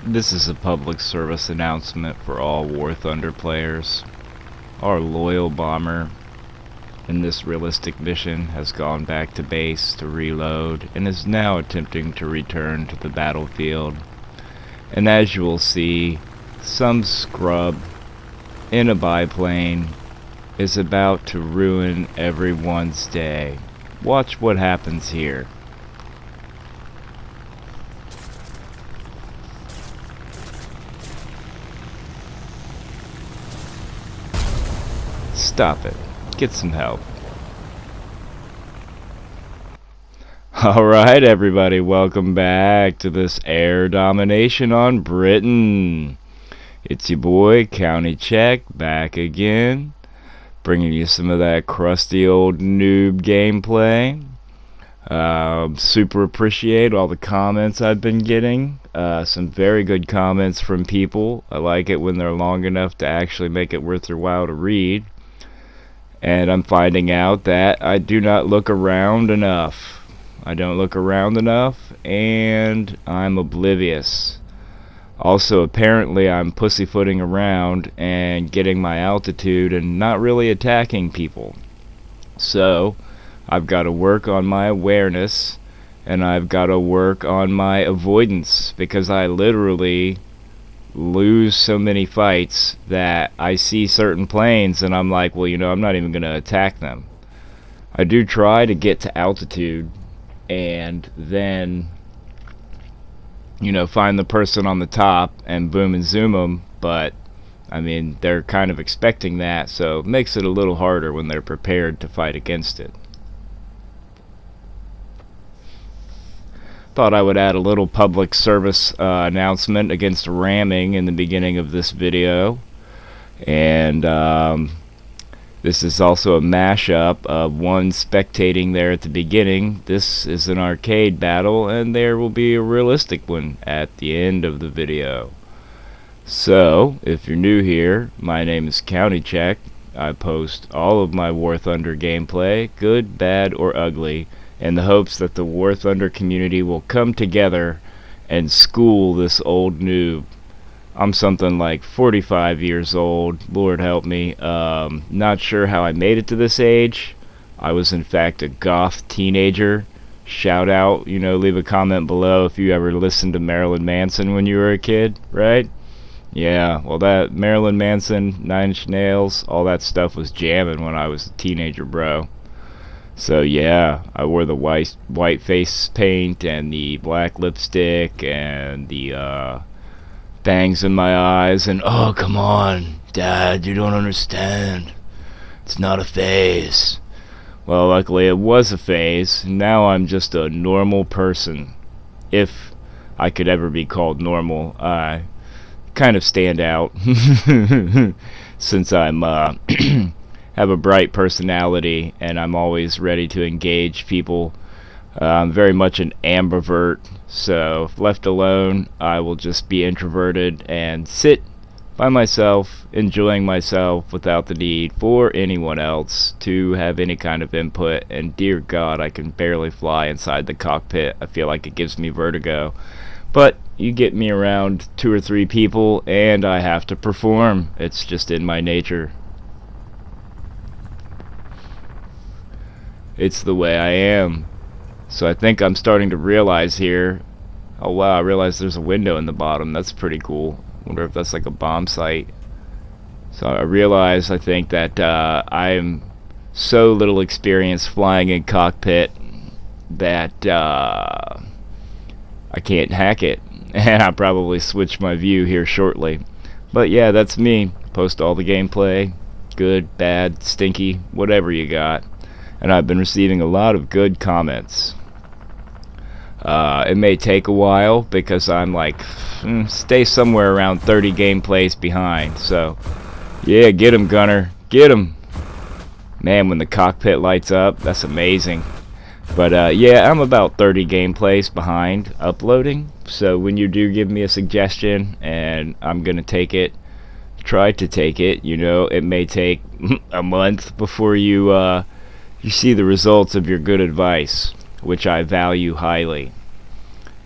This is a public service announcement for all Warthunder players. Our loyal bomber in this realistic mission has gone back to base to reload and is now attempting to return to the battlefield. And as you will see, some scrub in a biplane is about to ruin everyone's day. Watch what happens here. Stop it. Get some help. Alright everybody, welcome back to this air domination on Britain. It's your boy, County Check, back again, bringing you some of that crusty old noob gameplay. Super appreciate all the comments I've been getting. Some very good comments from people. I like it when they're long enough to actually make it worth their while to read. And I'm finding out that I do not look around enough. I don't look around enough, and I'm oblivious. Also, apparently I'm pussyfooting around and getting my altitude and not really attacking people. So, I've got to work on my awareness, and I've got to work on my avoidance, because I literally lose so many fights that I see certain planes and I'm like, well, I'm not even going to attack them. I do try to get to altitude and then find the person on the top and boom and zoom them, but I mean, they're kind of expecting that, so it makes it a little harder when they're prepared to fight against it. Thought I would add a little public service announcement against ramming in the beginning of this video. And this is also a mashup of one spectating there at the beginning. This is an arcade battle, and there will be a realistic one at the end of the video. So, if you're new here, my name is County Check. I post all of my Warthunder gameplay, good, bad, or ugly, in the hopes that the Warthunder community will come together and school this old noob. I'm something like 45 years old, Lord help me. Not sure how I made it to this age. I was in fact a goth teenager. Shout out, leave a comment below if you ever listened to Marilyn Manson when you were a kid, right? Yeah, well, that Marilyn Manson, 9 Inch Nails, all that stuff was jamming when I was a teenager, bro. So yeah, I wore the white face paint and the black lipstick and the bangs in my eyes and oh come on, Dad, you don't understand. It's not a phase. Well, luckily it was a phase. Now I'm just a normal person. If I could ever be called normal, I kind of stand out since I'm have a bright personality and I'm always ready to engage people. I'm very much an ambivert, so if left alone I will just be introverted and sit by myself, enjoying myself without the need for anyone else to have any kind of input. And dear God, I can barely fly inside the cockpit. I feel like it gives me vertigo. But you get me around 2 or 3 people and I have to perform. It's just in my nature. It's the way I am. So I think I'm starting to realize here, oh wow, I realize there's a window in the bottom. That's pretty cool. Wonder if that's like a bomb site. So I realize, I think that I'm so little experienced flying in cockpit that I can't hack it. And I'll probably switch my view here shortly. But yeah, that's me. Post all the gameplay. Good, bad, stinky, whatever you got. And I've been receiving a lot of good comments. It may take a while because I'm like, stay somewhere around 30 gameplays behind. So, yeah, get him, Gunner. Get him. Man, when the cockpit lights up, that's amazing. But, yeah, I'm about 30 gameplays behind uploading. So when you do give me a suggestion and I'm going to take it, try to take it, it may take a month before you see the results of your good advice, which I value highly.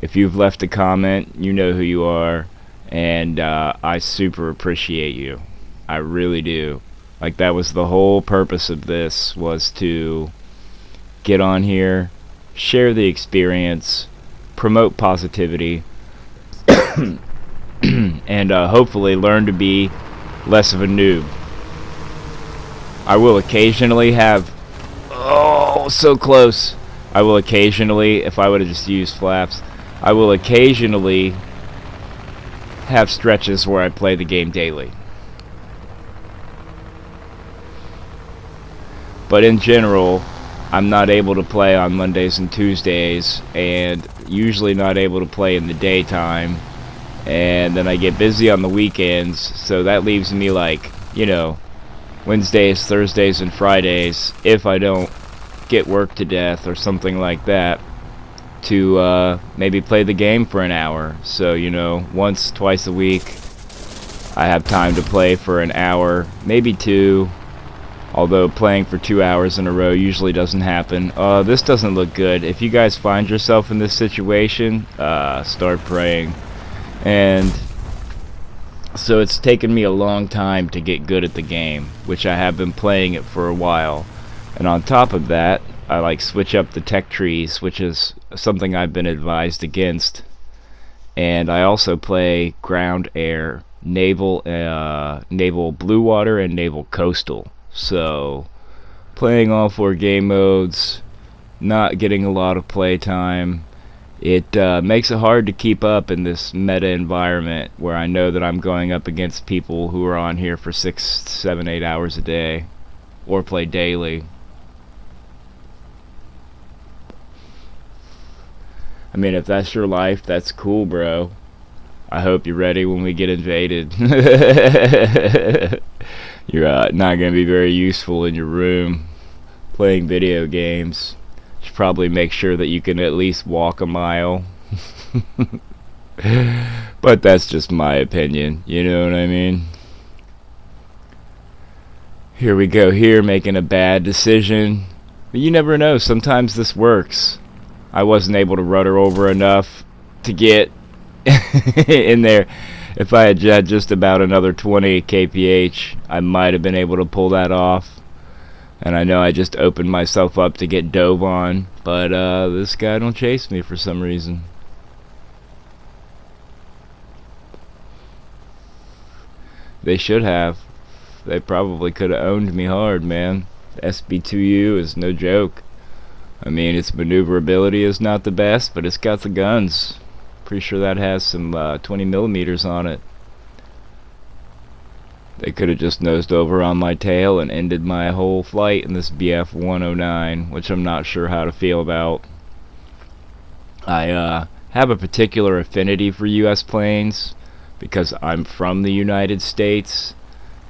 If you've left a comment, you know who you are. and I super appreciate you. I really do. Like, that was the whole purpose of this, was to get on here, share the experience, promote positivity, and hopefully learn to be less of a noob. I will occasionally have... Oh, so close. I will occasionally, if I would have just used flaps, I will occasionally have stretches where I play the game daily. But in general, I'm not able to play on Mondays and Tuesdays, and usually not able to play in the daytime, and then I get busy on the weekends, so that leaves me like, you know, Wednesdays, Thursdays, and Fridays, if I don't get work to death or something like that, to maybe play the game for an hour. So, you know, once, twice a week, I have time to play for an hour, maybe two. Although playing for 2 hours in a row usually doesn't happen. This doesn't look good. If you guys find yourself in this situation, start praying. And so it's taken me a long time to get good at the game, which I have been playing it for a while. And on top of that, I like switch up the tech trees, which is something I've been advised against. And I also play ground, air, naval, naval blue water, and naval coastal. So, playing all 4 game modes, not getting a lot of play time, it makes it hard to keep up in this meta environment where I know that I'm going up against people who are on here for 6, 7, 8 hours a day, or play daily. I mean, if that's your life, that's cool, bro. I hope you're ready when we get invaded. You're not going to be very useful in your room playing video games. You should probably make sure that you can at least walk a mile. But that's just my opinion, you know what I mean? Here we go here, making a bad decision. But you never know, sometimes this works. I wasn't able to rudder over enough to get in there. If I had just about another 20 kph, I might have been able to pull that off. And I know I just opened myself up to get dove on, but this guy don't chase me for some reason. They should have. They probably could have owned me hard, man. The SB2U is no joke. I mean, its maneuverability is not the best, but it's got the guns. Pretty sure that has some 20 millimeters on it. They could have just nosed over on my tail and ended my whole flight in this BF-109, which I'm not sure how to feel about. I have a particular affinity for U.S. planes because I'm from the United States,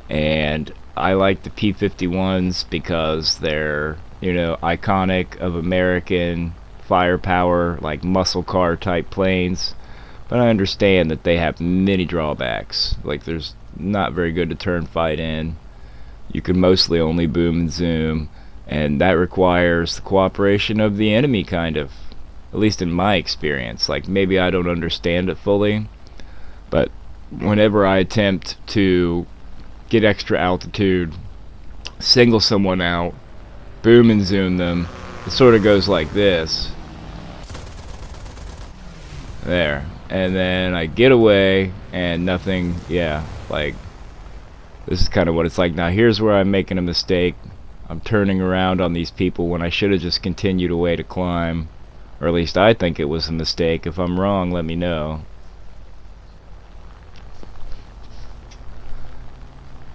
and I like the P-51s because they're, you know, iconic of American firepower, like muscle car type planes. But I understand that they have many drawbacks. Like, there's not very good deterrent fight in. You can mostly only boom and zoom, and that requires the cooperation of the enemy, kind of. At least in my experience. Like, maybe I don't understand it fully, but whenever I attempt to get extra altitude, single someone out, boom and zoom them, it sort of goes like this. There. And then I get away and nothing, yeah, like, this is kind of what it's like. Now here's where I'm making a mistake. I'm turning around on these people when I should have just continued away to climb. Or at least I think it was a mistake. If I'm wrong, let me know.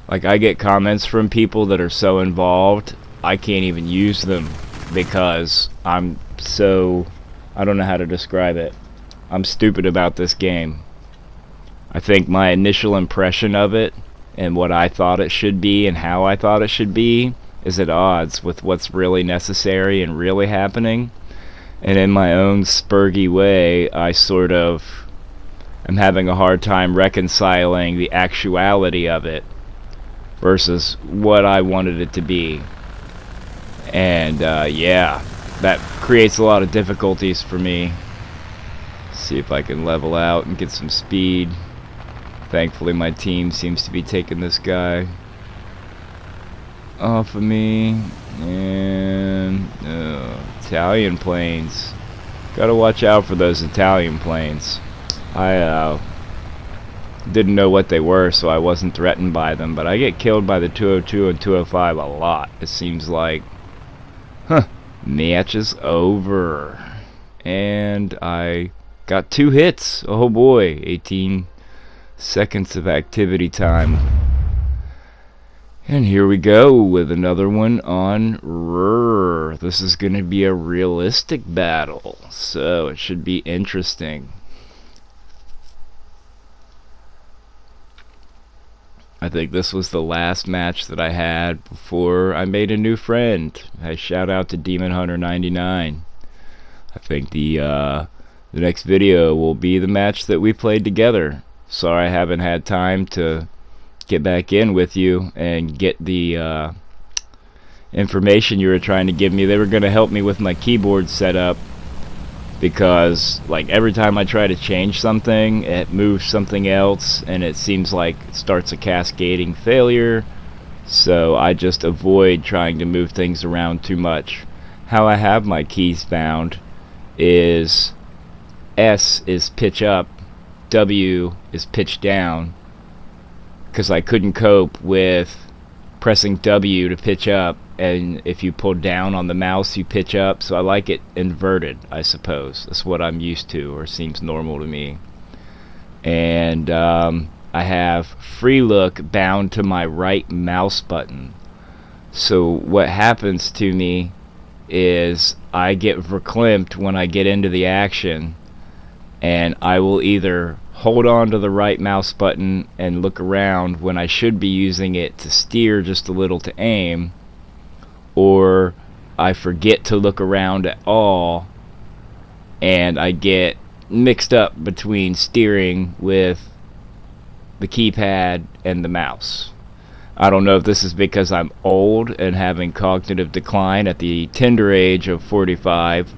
Like, I get comments from people that are so involved, I can't even use them because I'm so, I don't know how to describe it. I'm stupid about this game. I think my initial impression of it and what I thought it should be and how I thought it should be is at odds with what's really necessary and really happening. And in my own spurgy way, I sort of am having a hard time reconciling the actuality of it versus what I wanted it to be. And yeah, that creates a lot of difficulties for me. See if I can level out and get some speed. Thankfully my team seems to be taking this guy off of me. And Italian planes. Gotta watch out for those Italian planes. I didn't know what they were, so I wasn't threatened by them, but I get killed by the 202 and 205 a lot. It seems like, match is over. And I got 2 hits. Oh boy, 18 seconds of activity time. And here we go with another one on Rrrr. This is going to be a realistic battle, so it should be interesting. I think this was the last match that I had before I made a new friend. I shout out to Demon Hunter 99. I think the next video will be the match that we played together. Sorry I haven't had time to get back in with you and get the information you were trying to give me. They were going to help me with my keyboard setup, because like every time I try to change something, it moves something else, and it seems like it starts a cascading failure. So I just avoid trying to move things around too much. How I have my keys found is S is pitch up, W is pitch down, because I couldn't cope with pressing W to pitch up, and if you pull down on the mouse you pitch up, so I like it inverted, I suppose. That's what I'm used to, or seems normal to me. And I have free look bound to my right mouse button. So what happens to me is I get verklempt when I get into the action, and I will either hold on to the right mouse button and look around when I should be using it to steer just a little to aim, or I forget to look around at all and I get mixed up between steering with the keypad and the mouse. I don't know if this is because I'm old and having cognitive decline at the tender age of 45,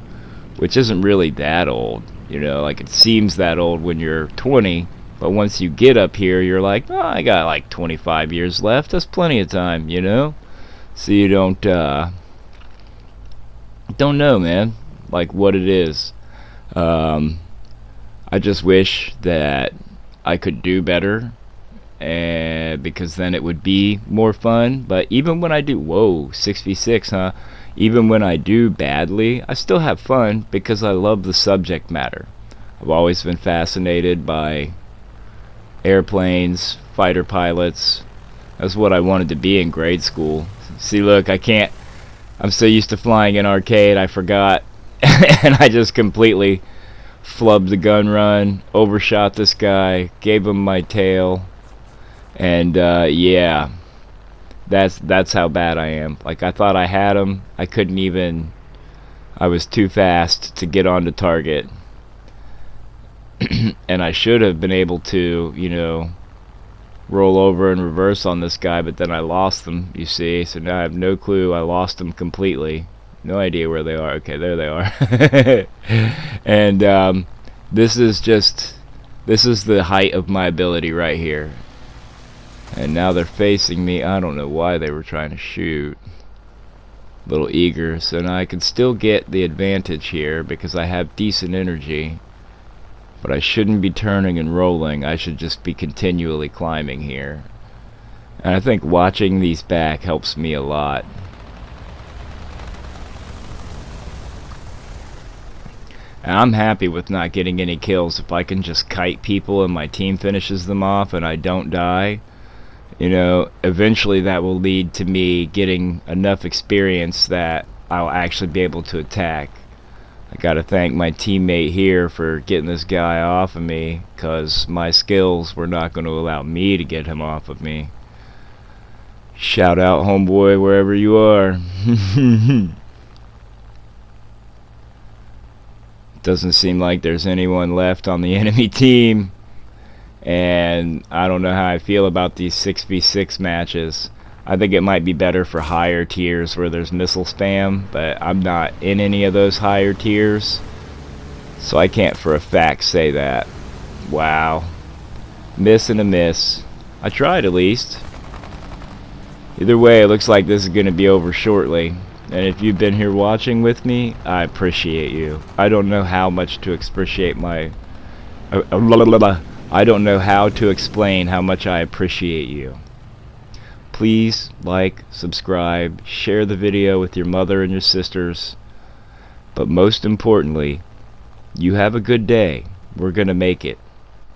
which isn't really that old. You know, like it seems that old when you're 20, but once you get up here, you're like, oh, I got like 25 years left. That's plenty of time, you know? So you don't know, man, like what it is. I just wish that I could do better, and because then it would be more fun. But even when I do, whoa, 6v6, huh? Even when I do badly, I still have fun because I love the subject matter. I've always been fascinated by airplanes, fighter pilots. That's what I wanted to be in grade school. See, look, I'm so used to flying in arcade, I forgot. And I just completely flubbed the gun run, overshot this guy, gave him my tail. And, yeah. That's how bad I am. Like, I thought I had him. I couldn't even. I was too fast to get onto target. And I should have been able to, you know, roll over and reverse on this guy, but then I lost them, you see. So now I have no clue. I lost them completely. No idea where they are. Okay, there they are. And this is the height of my ability right here. And now they're facing me. I don't know why they were trying to shoot. A little eager. So now I can still get the advantage here because I have decent energy. But I shouldn't be turning and rolling. I should just be continually climbing here. And I think watching these back helps me a lot. And I'm happy with not getting any kills. If I can just kite people and my team finishes them off and I don't die, you know, eventually that will lead to me getting enough experience that I'll actually be able to attack. I gotta thank my teammate here for getting this guy off of me, because my skills were not going to allow me to get him off of me. Shout out, homeboy, wherever you are. Doesn't seem like there's anyone left on the enemy team. And I don't know how I feel about these 6v6 matches. I think it might be better for higher tiers where there's missile spam, but I'm not in any of those higher tiers, so I can't for a fact say that. Wow. Miss and a miss. I tried at least. Either way, it looks like this is going to be over shortly. And if you've been here watching with me, I appreciate you. I don't know how much to appreciate my... I don't know how to explain how much I appreciate you. Please like, subscribe, share the video with your mother and your sisters. But most importantly, you have a good day. We're going to make it.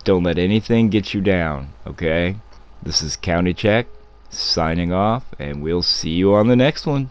Don't let anything get you down, okay? This is County Check, signing off, and we'll see you on the next one.